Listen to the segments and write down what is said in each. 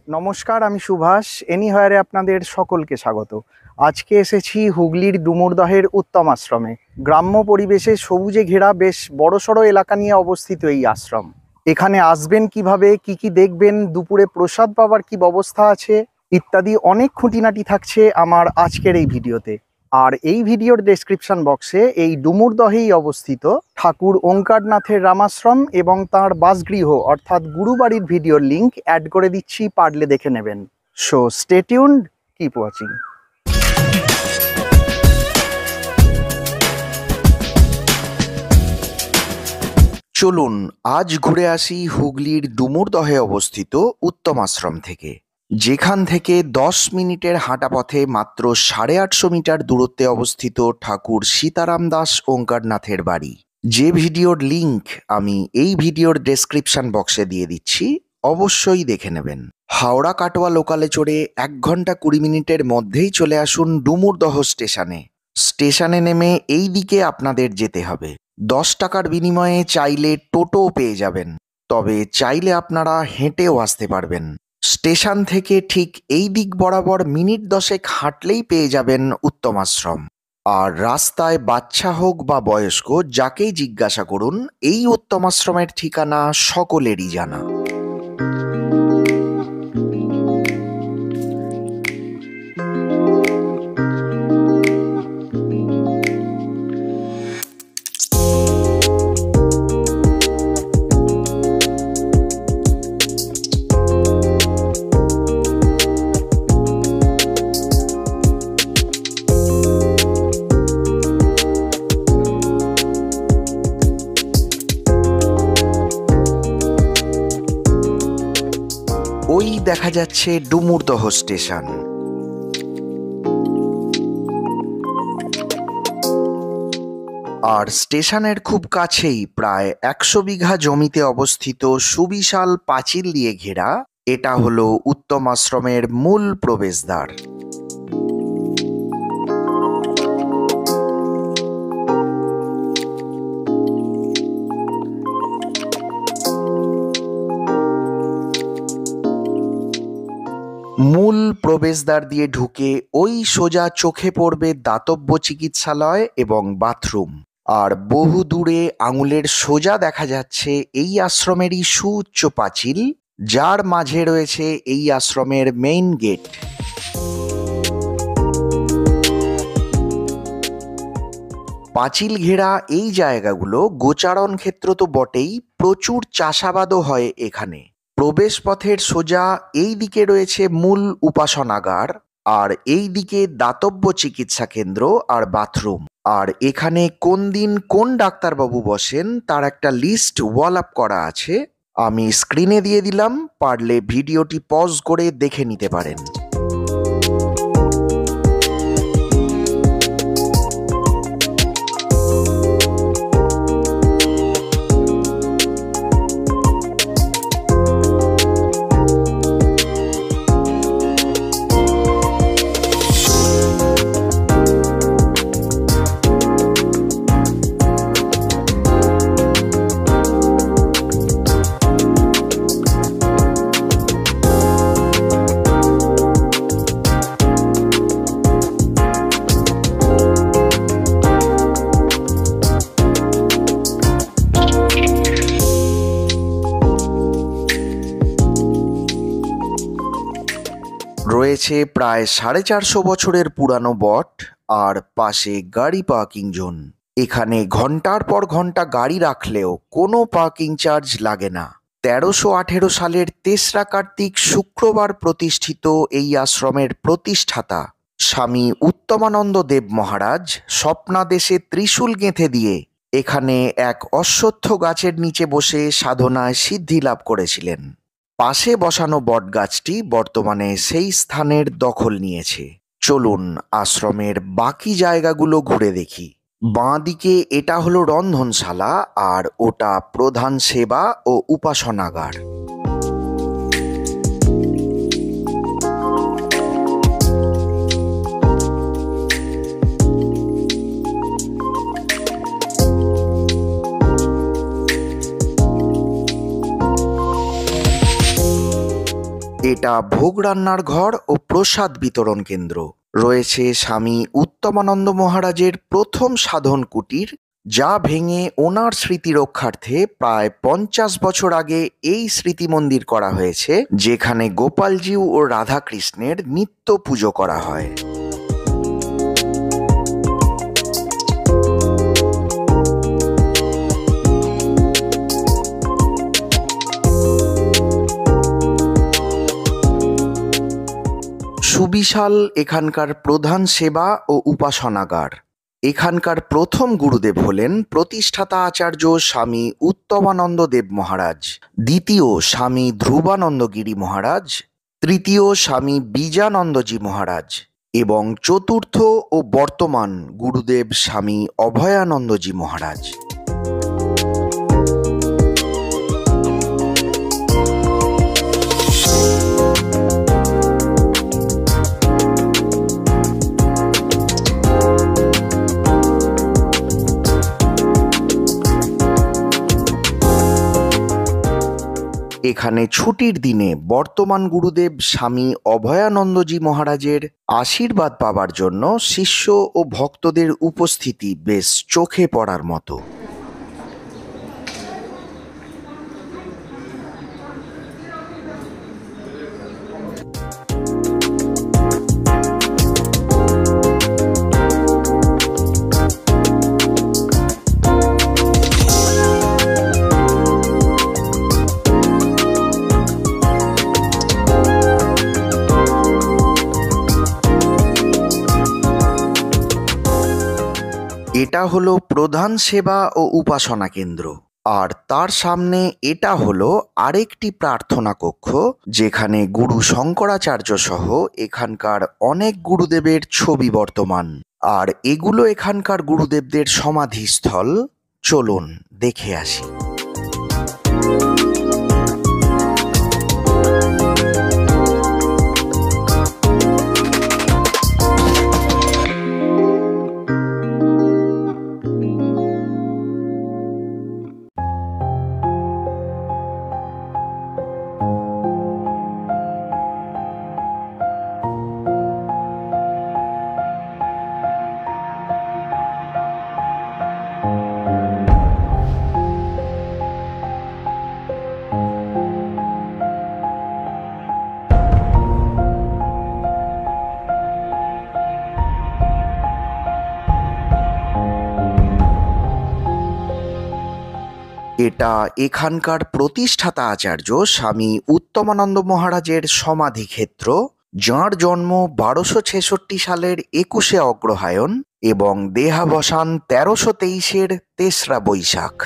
নমস্কার, আমি সুভাষ। এনিহায়ারে আপনাদের সকলকে স্বাগত। আজকে এসেছি হুগলির ডুমুরদহের উত্তম আশ্রমে। গ্রাম্য পরিবেশে সবুজে ঘেরা বেশ বড়সড় এলাকা নিয়ে অবস্থিত এই আশ্রম। এখানে আসবেন কিভাবে, কি দেখবেন, দুপুরে প্রসাদ পাবার কি ব্যবস্থা আছে ইত্যাদি অনেক খুঁটিনাটি থাকছে আমার আজকের এই ভিডিওতে। আর এই ভিডিওর ডেসক্রিপশন বক্সে এই ডুমুরদহেই অবস্থিত ঠাকুর ওঙ্কারনাথের রামাশ্রম এবং তাঁর বাসগৃহ অর্থাৎ গুরুবাড়ির ভিডিওর লিংক অ্যাড করে দিচ্ছি, পারলে দেখে নেবেন। So stay tuned, keep watching. চলুন আজ ঘুরে আসি হুগলির ডুমুরদহে অবস্থিত উত্তম আশ্রম থেকে, যেখান থেকে 10 মিনিটের হাঁটা পথে মাত্র 850 মিটার দূরত্বে অবস্থিত ঠাকুর সীতারাম দাস ওঙ্কারনাথের বাড়ি। যে ভিডিওর লিংক আমি এই ভিডিওর ডেসক্রিপশন বক্সে দিয়ে দিচ্ছি, অবশ্যই দেখে নেবেন। হাওড়া কাটোয়া লোকালে চড়ে 1 ঘন্টা 20 মিনিটের মধ্যেই চলে আসুন ডুমুরদহ স্টেশনে নেমে এই দিকে আপনাদের যেতে হবে। 10 টাকার বিনিময়ে চাইলে টোটো পেয়ে যাবেন, তবে চাইলে আপনারা হেঁটেও আসতে পারবেন। স্টেশন থেকে ঠিক এই দিক বরাবর মিনিট 10 হাঁটলেই পেয়ে যাবেন উত্তম আশ্রম। আর রাস্তায় বাচ্চা হোক বা বয়স্ক, যাকেই জিজ্ঞাসা করুন, এই উত্তম আশ্রমের ঠিকানা সকলেরই জানা। ওই দেখা যাচ্ছে ডুমুরদহ স্টেশন। আর স্টেশনের খুব কাছেই প্রায় 100 বিঘা জমিতে অবস্থিত সুবিশাল পাঁচিল দিয়ে ঘেরা এটা হলো উত্তম আশ্রমের মূল প্রবেশদ্বার। মূল প্রবেশদ্বার দিয়ে ঢুকে ওই সোজা চোখে পড়বে দাতব্য চিকিৎসালয় এবং বাথরুম। আর বহু দূরে আঙুলের সোজা দেখা যাচ্ছে এই আশ্রমেরই সুউচ্চ পাঁচিল, যার মাঝে রয়েছে এই আশ্রমের মেইন গেট। পাঁচিল ঘেরা এই জায়গাগুলো গোচারণ ক্ষেত্র তো বটেই, প্রচুর চাষাবাদও হয় এখানে। প্রবেশ পথের সোজা এই দিকে রয়েছে মূল উপাসনাগার, আর এই দিকে দাতব্য চিকিৎসা কেন্দ্র আর বাথরুম। আর এখানে কোন দিন কোন ডাক্তারবাবু বসেন তার একটা লিস্ট ওয়াল আপ করা আছে, আমি স্ক্রিনে দিয়ে দিলাম, পারলে ভিডিওটি পজ করে দেখে নিতে পারেন। রয়েছে প্রায় 450 বছরের পুরানো বট, আর পাশে গাড়ি পার্কিং জোন। এখানে ঘন্টার পর ঘন্টা গাড়ি রাখলেও কোনো পার্কিং চার্জ লাগে না। 1318 সালের 3রা কার্তিক শুক্রবার প্রতিষ্ঠিত এই আশ্রমের প্রতিষ্ঠাতা স্বামী উত্তমানন্দ দেব মহারাজ স্বপ্নাদেশে ত্রিশূল গেঁথে দিয়ে এখানে এক অশ্বত্থ গাছের নিচে বসে সাধনায় সিদ্ধি লাভ করেছিলেন। পাশে বসানো বটগাছটি বর্তমানে সেই স্থানের দখল নিয়েছে। চলুন আশ্রমের বাকি জায়গাগুলো ঘুরে দেখি। বাঁ দিকে এটা হলো রন্ধনশালা, আর ওটা প্রধান সেবা ও উপাসনাগার। এটা ভোগ রান্নার ঘর ও প্রসাদ বিতরণ কেন্দ্র। রয়েছে স্বামী উত্তমানন্দ মহারাজের প্রথম সাধন কুটির, যা ভেঙে ওনার স্মৃতি রক্ষার্থে প্রায় 50 বছর আগে এই স্মৃতি মন্দির করা হয়েছে, যেখানে গোপালজিউ ও রাধাকৃষ্ণের নিত্য পুজো করা হয়। সুবিশাল এখানকার প্রধান সেবা ও উপাসনাগার। এখানকার প্রথম গুরুদেব হলেন প্রতিষ্ঠাতা আচার্য স্বামী উত্তমানন্দ দেব মহারাজ, দ্বিতীয় স্বামী ধ্রুবানন্দগিরি মহারাজ, তৃতীয় স্বামী বীজানন্দজি মহারাজ এবং চতুর্থ ও বর্তমান গুরুদেব স্বামী অভয়ানন্দজি মহারাজ। এখানে ছুটির দিনে বর্তমান গুরুদেব স্বামী অভয়ানন্দজি মহারাজের আশীর্বাদ পাবার জন্য শিষ্য ও ভক্তদের উপস্থিতি বেশ চোখে পড়ার মতো। এটা হলো প্রধান সেবা ও উপাসনা কেন্দ্র, আর তার সামনে এটা হলো আরেকটি প্রার্থনা কক্ষ, যেখানে গুরু শঙ্করাচার্য সহ এখানকার অনেক গুরুদেবের ছবি বর্তমান। আর এগুলো এখানকার গুরুদেবদের সমাধিস্থল। চলুন দেখে আসি। এটা এখানকার প্রতিষ্ঠাতা আচার্য স্বামী উত্তমানন্দ মহারাজের সমাধিক্ষেত্র, যাঁর জন্ম 1266 সালের 21শে অগ্রহায়ণ এবং দেহাবসান 1323-এর 3রা বৈশাখ।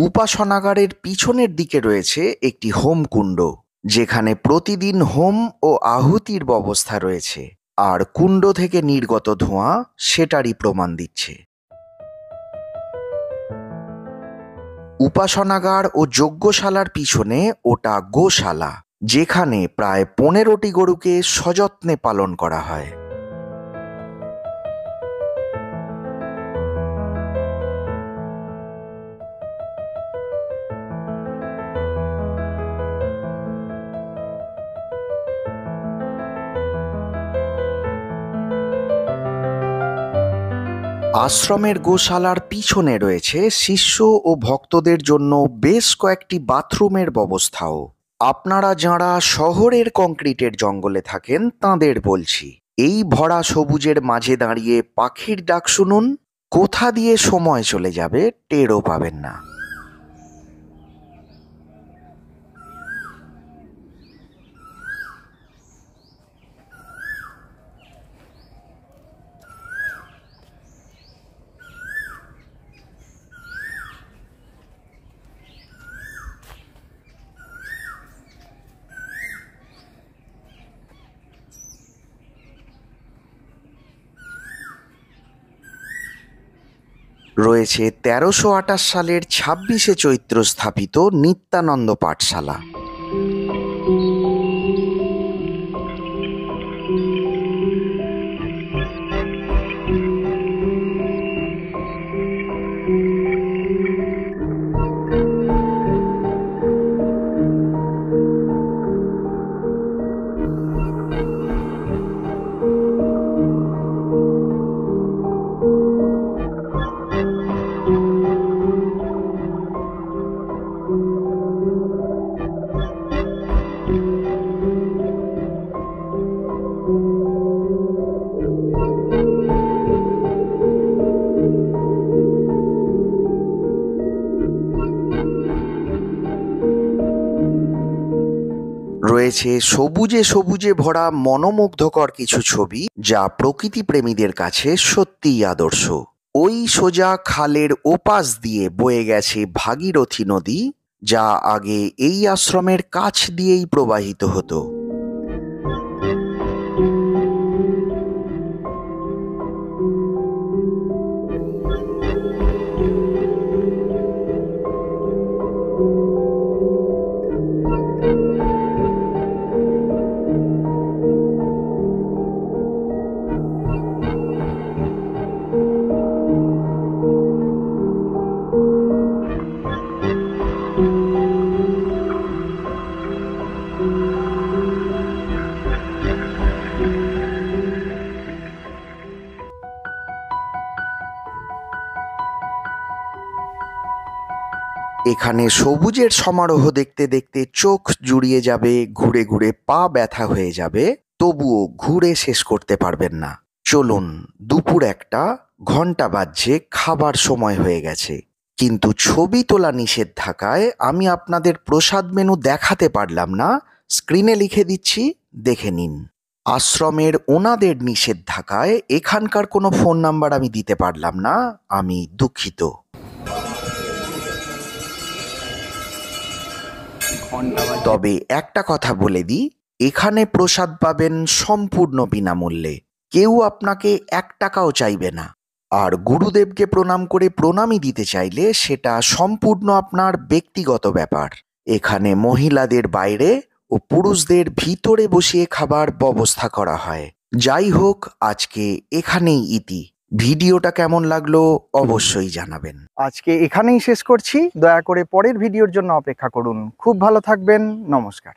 উপাসনাগারের পিছনের দিকে রয়েছে একটি হোমকুণ্ড, যেখানে প্রতিদিন হোম ও আহুতির ব্যবস্থা রয়েছে, আর কুণ্ড থেকে নির্গত ধোঁয়া সেটারই প্রমাণ দিচ্ছে। উপাসনাগার ও যজ্ঞশালার পিছনে ওটা গোশালা, যেখানে প্রায় 15টি গরুকে সযত্নে পালন করা হয়। আশ্রমের গোশালার পিছনে রয়েছে শিষ্য ও ভক্তদের জন্য বেশ কয়েকটি বাথরুমের ব্যবস্থাও। আপনারা যাঁরা শহরের কংক্রিটের জঙ্গলে থাকেন তাঁদের বলছি, এই ভরা সবুজের মাঝে দাঁড়িয়ে পাখির ডাক শুনুন, কোথা দিয়ে সময় চলে যাবে টেরও পাবেন না। রয়েছে ১৩২৮ সালের ২৬শে চৈত্র স্থাপিত নিত্যানন্দ পাঠশালা। রয়েছে সবুজে সবুজে ভরা মনোমুগ্ধকর কিছু ছবি, যা প্রকৃতি প্রেমীদের কাছে সত্যিই আদর্শ। ওই সোজা খালের ওপাশ দিয়ে বয়ে গেছে ভাগীরথী নদী, যা আগে এই আশ্রমের কাছ দিয়েই প্রবাহিত হতো। এখানে সবুজের সমারোহ দেখতে দেখতে চোখ জুড়িয়ে যাবে, ঘুরে ঘুরে পা ব্যথা হয়ে যাবে, তবুও ঘুরে শেষ করতে পারবেন না। চলুন, দুপুর ১টা, ঘন্টা বাজছে, খাবার সময় হয়ে গেছে। কিন্তু ছবি তোলা নিষেধ থাকায় আমি আপনাদের প্রসাদ মেনু দেখাতে পারলাম না। স্ক্রিনে লিখে দিচ্ছি, দেখে নিন। আশ্রমের ওনাদের নিষেধ থাকায় এখানকার কোনো ফোন নাম্বার আমি দিতে পারলাম না, আমি দুঃখিত। তবে একটা কথা বলে দিই, এখানে প্রসাদ পাবেন সম্পূর্ণ বিনামূল্যে। কেউ আপনাকে ১ টাকাও চাইবে না। আর গুরুদেবকে প্রণাম করে প্রণামী দিতে চাইলে সেটা সম্পূর্ণ আপনার ব্যক্তিগত ব্যাপার। এখানে মহিলাদের বাইরে ও পুরুষদের ভিতরে বসিয়ে খাবার ব্যবস্থা করা হয়। যাই হোক, আজকে এখানেই ইতি। ভিডিওটা কেমন লাগলো অবশ্যই জানাবেন। আজকে এখানেই শেষ করছি। দয়া করে পরের ভিডিওর জন্য অপেক্ষা করুন। খুব ভালো থাকবেন। নমস্কার।